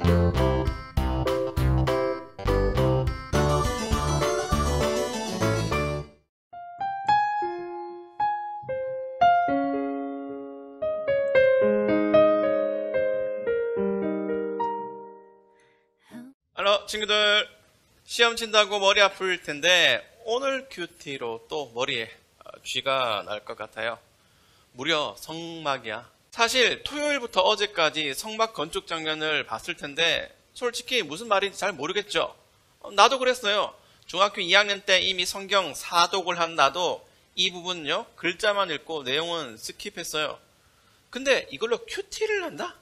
할로 친구들, 시험 친다고 머리 아플 텐데 오늘 큐티로 또 머리에 쥐가 날 것 같아요. 무려 성막이야. 사실 토요일부터 어제까지 성막 건축 장면을 봤을 텐데 솔직히 무슨 말인지 잘 모르겠죠. 나도 그랬어요. 중학교 2학년 때 이미 성경 사독을 한 나도 이 부분요 글자만 읽고 내용은 스킵했어요. 근데 이걸로 큐티를 한다?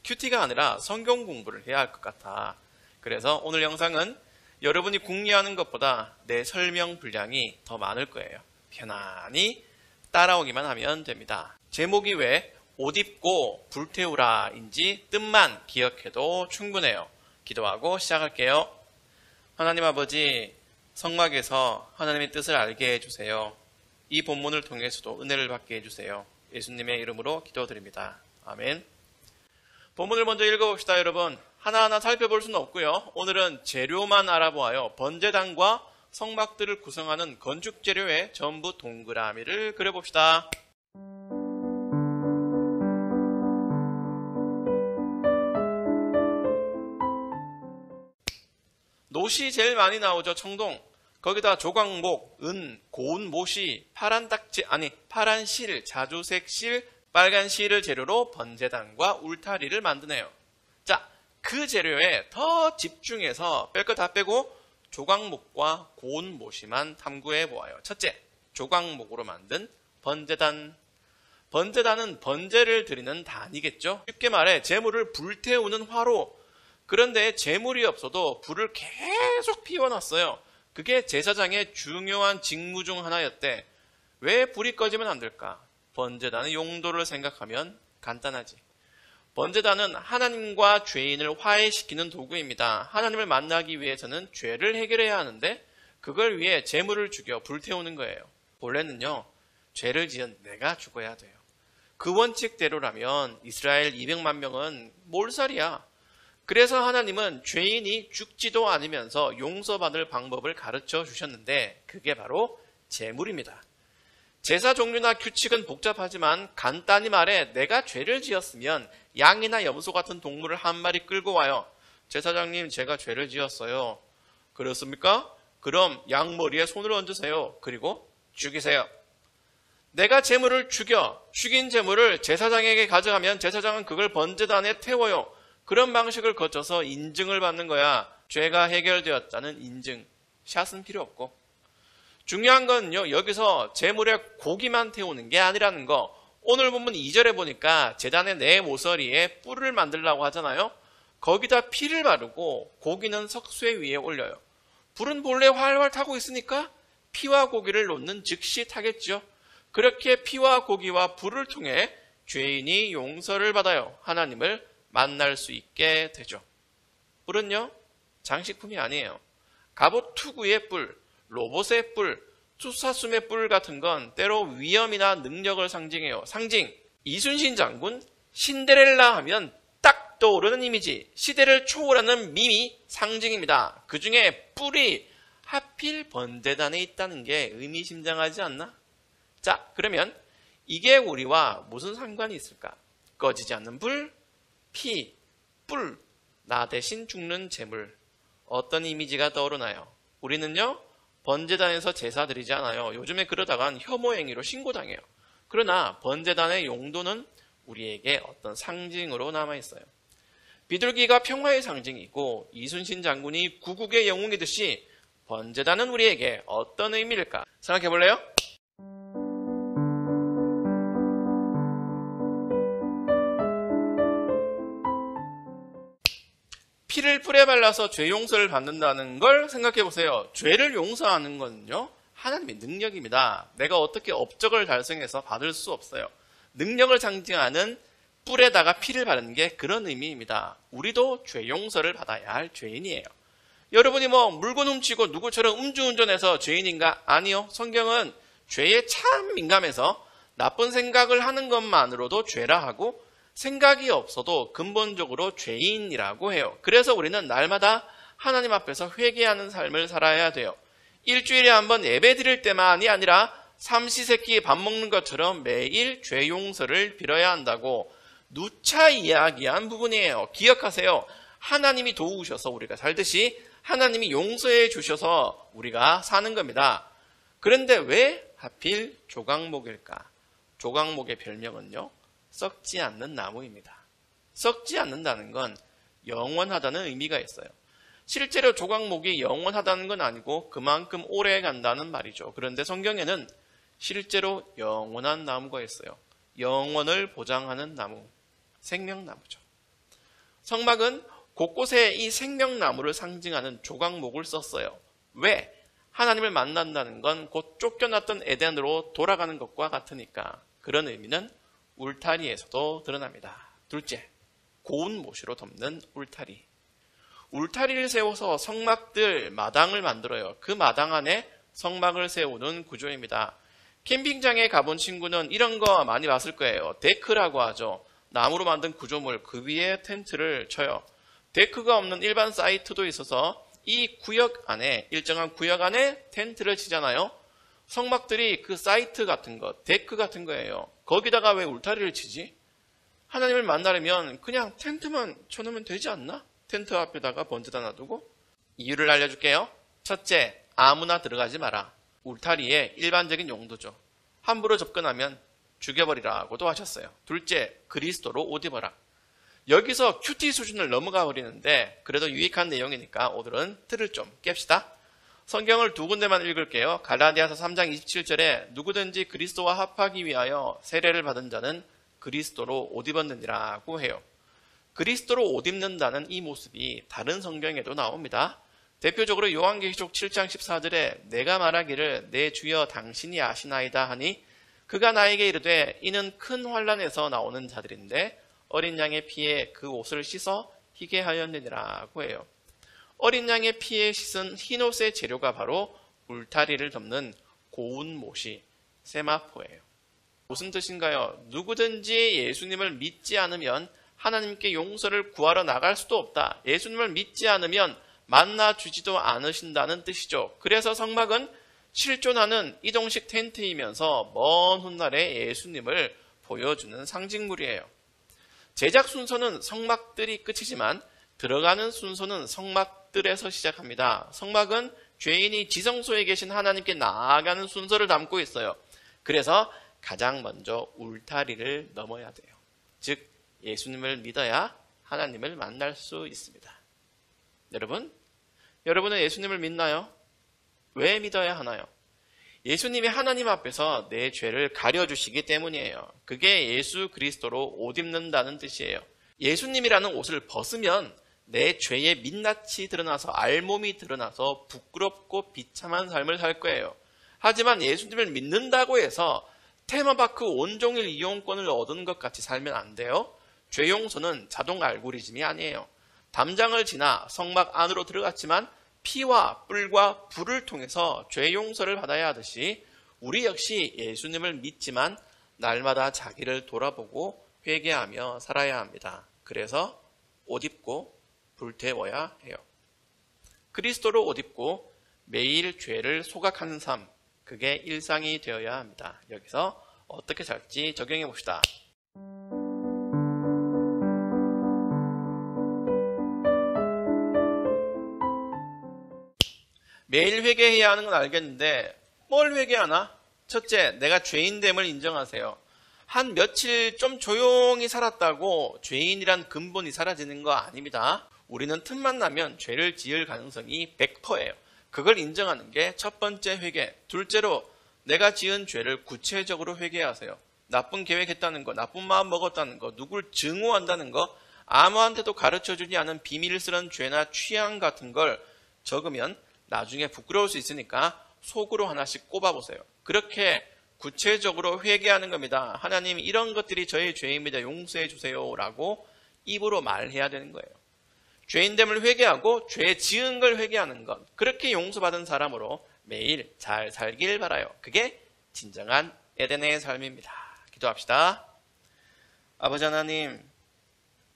큐티가 아니라 성경 공부를 해야 할 것 같아. 그래서 오늘 영상은 여러분이 궁리하는 것보다 내 설명 분량이 더 많을 거예요. 편안히 따라오기만 하면 됩니다. 제목이 왜 옷 입고 불태우라 인지 뜻만 기억해도 충분해요. 기도하고 시작할게요. 하나님 아버지, 성막에서 하나님의 뜻을 알게 해주세요. 이 본문을 통해서도 은혜를 받게 해주세요. 예수님의 이름으로 기도드립니다. 아멘. 본문을 먼저 읽어봅시다. 여러분, 하나하나 살펴볼 수는 없고요. 오늘은 재료만 알아보아요. 번제단과 성막들을 구성하는 건축 재료의 전부 동그라미를 그려봅시다. 노시 제일 많이 나오죠. 청동. 거기다 조각목, 은, 고운 모시, 파란 실, 자주색 실, 빨간 실을 재료로 번제단과 울타리를 만드네요. 자, 그 재료에 더 집중해서 뺄 거 다 빼고 조각목과 고운 모시만 탐구해 보아요. 첫째, 조각목으로 만든 번제단. 번제단은 번제를 드리는 단이겠죠. 쉽게 말해 제물을 불태우는 화로. 그런데 제물이 없어도 불을 계속 피워놨어요. 그게 제사장의 중요한 직무 중 하나였대. 왜 불이 꺼지면 안 될까? 번제단의 용도를 생각하면 간단하지. 번제단은 하나님과 죄인을 화해시키는 도구입니다. 하나님을 만나기 위해서는 죄를 해결해야 하는데 그걸 위해 제물을 죽여 불태우는 거예요. 본래는요, 죄를 지은 내가 죽어야 돼요. 그 원칙대로라면 이스라엘 200만 명은 몰살이야. 그래서 하나님은 죄인이 죽지도 않으면서 용서받을 방법을 가르쳐 주셨는데 그게 바로 제물입니다. 제사 종류나 규칙은 복잡하지만 간단히 말해 내가 죄를 지었으면 양이나 염소 같은 동물을 한 마리 끌고 와요. 제사장님, 제가 죄를 지었어요. 그렇습니까? 그럼 양 머리에 손을 얹으세요. 그리고 죽이세요. 내가 제물을 죽인 제물을 제사장에게 가져가면 제사장은 그걸 번제단에 태워요. 그런 방식을 거쳐서 인증을 받는 거야. 죄가 해결되었다는 인증. 샷은 필요 없고. 중요한 건요, 여기서 제물에 고기만 태우는 게 아니라는 거. 오늘 본문 2절에 보니까 제단의 네 모서리에 뿔을 만들라고 하잖아요. 거기다 피를 바르고 고기는 석쇠 위에 올려요. 불은 본래 활활 타고 있으니까 피와 고기를 놓는 즉시 타겠죠. 그렇게 피와 고기와 불을 통해 죄인이 용서를 받아요. 하나님을 만날 수 있게 되죠. 뿔은요, 장식품이 아니에요. 갑옷 투구의 뿔, 로봇의 뿔, 투사숨의 뿔 같은 건 때로 위엄이나 능력을 상징해요. 상징. 이순신 장군, 신데렐라 하면 딱 떠오르는 이미지. 시대를 초월하는 미미 상징입니다. 그 중에 뿔이 하필 번제단에 있다는 게 의미심장하지 않나? 자, 그러면 이게 우리와 무슨 상관이 있을까? 꺼지지 않는 불, 피, 뿔, 나 대신 죽는 제물. 어떤 이미지가 떠오르나요? 우리는요, 번제단에서 제사 드리지 않아요. 요즘에 그러다간 혐오 행위로 신고당해요. 그러나 번제단의 용도는 우리에게 어떤 상징으로 남아있어요. 비둘기가 평화의 상징이고 이순신 장군이 구국의 영웅이듯이 번제단은 우리에게 어떤 의미일까? 생각해 볼래요? 피를 뿔에 발라서 죄 용서를 받는다는 걸 생각해 보세요. 죄를 용서하는 건요, 하나님의 능력입니다. 내가 어떻게 업적을 달성해서 받을 수 없어요. 능력을 상징하는 뿔에다가 피를 바르는 게 그런 의미입니다. 우리도 죄 용서를 받아야 할 죄인이에요. 여러분이 물건 훔치고 누구처럼 음주운전해서 죄인인가? 아니요. 성경은 죄에 참 민감해서 나쁜 생각을 하는 것만으로도 죄라 하고 생각이 없어도 근본적으로 죄인이라고 해요. 그래서 우리는 날마다 하나님 앞에서 회개하는 삶을 살아야 돼요. 일주일에 한 번 예배 드릴 때만이 아니라 삼시세끼 밥 먹는 것처럼 매일 죄 용서를 빌어야 한다고 누차 이야기한 부분이에요. 기억하세요. 하나님이 도우셔서 우리가 살듯이 하나님이 용서해 주셔서 우리가 사는 겁니다. 그런데 왜 하필 조각목일까? 조각목의 별명은요, 썩지 않는 나무입니다. 썩지 않는다는 건 영원하다는 의미가 있어요. 실제로 조각목이 영원하다는 건 아니고 그만큼 오래 간다는 말이죠. 그런데 성경에는 실제로 영원한 나무가 있어요. 영원을 보장하는 나무, 생명나무죠. 성막은 곳곳에 이 생명나무를 상징하는 조각목을 썼어요. 왜? 하나님을 만난다는 건 곧 쫓겨났던 에덴으로 돌아가는 것과 같으니까. 그런 의미는 울타리에서도 드러납니다. 둘째, 고운 모시로 덮는 울타리. 울타리를 세워서 성막들, 마당을 만들어요. 그 마당 안에 성막을 세우는 구조입니다. 캠핑장에 가본 친구는 이런 거 많이 봤을 거예요. 데크라고 하죠. 나무로 만든 구조물, 그 위에 텐트를 쳐요. 데크가 없는 일반 사이트도 있어서 이 구역 안에, 일정한 구역 안에 텐트를 치잖아요. 성막들이 그 사이트 같은 거, 데크 같은 거예요. 거기다가 왜 울타리를 치지? 하나님을 만나려면 그냥 텐트만 쳐놓으면 되지 않나? 텐트 앞에다가 번지다 놔두고. 이유를 알려줄게요. 첫째, 아무나 들어가지 마라. 울타리의 일반적인 용도죠. 함부로 접근하면 죽여버리라고도 하셨어요. 둘째, 그리스도로 옷 입어라. 여기서 큐티 수준을 넘어가 버리는데 그래도 유익한 내용이니까 오늘은 틀을 좀 깹시다. 성경을 두 군데만 읽을게요. 갈라디아서 3장 27절에 누구든지 그리스도와 합하기 위하여 세례를 받은 자는 그리스도로 옷 입었느니라고 해요. 그리스도로 옷 입는다는 이 모습이 다른 성경에도 나옵니다. 대표적으로 요한계시록 7장 14절에 내가 말하기를 내 주여 당신이 아시나이다 하니 그가 나에게 이르되 이는 큰 환난에서 나오는 자들인데 어린 양의 피에 그 옷을 씻어 희게 하였느니라고 해요. 어린 양의 피에 씻은 흰옷의 재료가 바로 울타리를 덮는 고운 못이 세마포예요. 무슨 뜻인가요? 누구든지 예수님을 믿지 않으면 하나님께 용서를 구하러 나갈 수도 없다. 예수님을 믿지 않으면 만나주지도 않으신다는 뜻이죠. 그래서 성막은 실존하는 이동식 텐트이면서 먼 훗날에 예수님을 보여주는 상징물이에요. 제작 순서는 성막들이 끝이지만 들어가는 순서는 성막들에서 시작합니다. 성막은 죄인이 지성소에 계신 하나님께 나아가는 순서를 담고 있어요. 그래서 가장 먼저 울타리를 넘어야 돼요. 즉 예수님을 믿어야 하나님을 만날 수 있습니다. 여러분은 예수님을 믿나요? 왜 믿어야 하나요? 예수님이 하나님 앞에서 내 죄를 가려주시기 때문이에요. 그게 예수 그리스도로 옷 입는다는 뜻이에요. 예수님이라는 옷을 벗으면 내 죄의 민낯이 드러나서 알몸이 드러나서 부끄럽고 비참한 삶을 살 거예요. 하지만 예수님을 믿는다고 해서 테마파크 온종일 이용권을 얻은 것 같이 살면 안 돼요. 죄 용서는 자동 알고리즘이 아니에요. 담장을 지나 성막 안으로 들어갔지만 피와 뿔과 불을 통해서 죄 용서를 받아야 하듯이 우리 역시 예수님을 믿지만 날마다 자기를 돌아보고 회개하며 살아야 합니다. 그래서 옷 입고 불태워야 해요. 그리스도로 옷 입고 매일 죄를 소각하는 삶, 그게 일상이 되어야 합니다. 여기서 어떻게 살지 적용해 봅시다. 매일 회개해야 하는 건 알겠는데 뭘 회개하나? 첫째, 내가 죄인됨을 인정하세요. 한 며칠 좀 조용히 살았다고 죄인이란 근본이 사라지는 거 아닙니다. 우리는 틈만 나면 죄를 지을 가능성이 100%예요. 그걸 인정하는 게 첫 번째 회개. 둘째로 내가 지은 죄를 구체적으로 회개하세요. 나쁜 계획했다는 거, 나쁜 마음 먹었다는 거, 누굴 증오한다는 거, 아무한테도 가르쳐주지 않은 비밀스러운 죄나 취향 같은 걸 적으면 나중에 부끄러울 수 있으니까 속으로 하나씩 꼽아보세요. 그렇게 구체적으로 회개하는 겁니다. 하나님 이런 것들이 저의 죄입니다. 용서해 주세요 라고 입으로 말해야 되는 거예요. 죄인됨을 회개하고 죄 지은 걸 회개하는 것. 그렇게 용서받은 사람으로 매일 잘 살길 바라요. 그게 진정한 에덴의 삶입니다. 기도합시다. 아버지 하나님,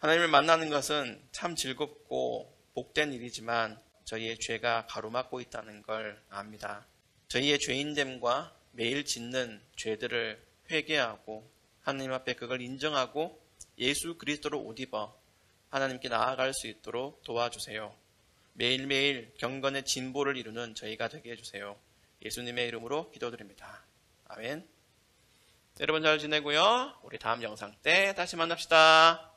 하나님을 만나는 것은 참 즐겁고 복된 일이지만 저희의 죄가 가로막고 있다는 걸 압니다. 저희의 죄인됨과 매일 짓는 죄들을 회개하고 하나님 앞에 그걸 인정하고 예수 그리스도로 옷 입어 하나님께 나아갈 수 있도록 도와주세요. 매일매일 경건의 진보를 이루는 저희가 되게 해주세요. 예수님의 이름으로 기도드립니다. 아멘. 여러분 잘 지내고요. 우리 다음 영상 때 다시 만납시다.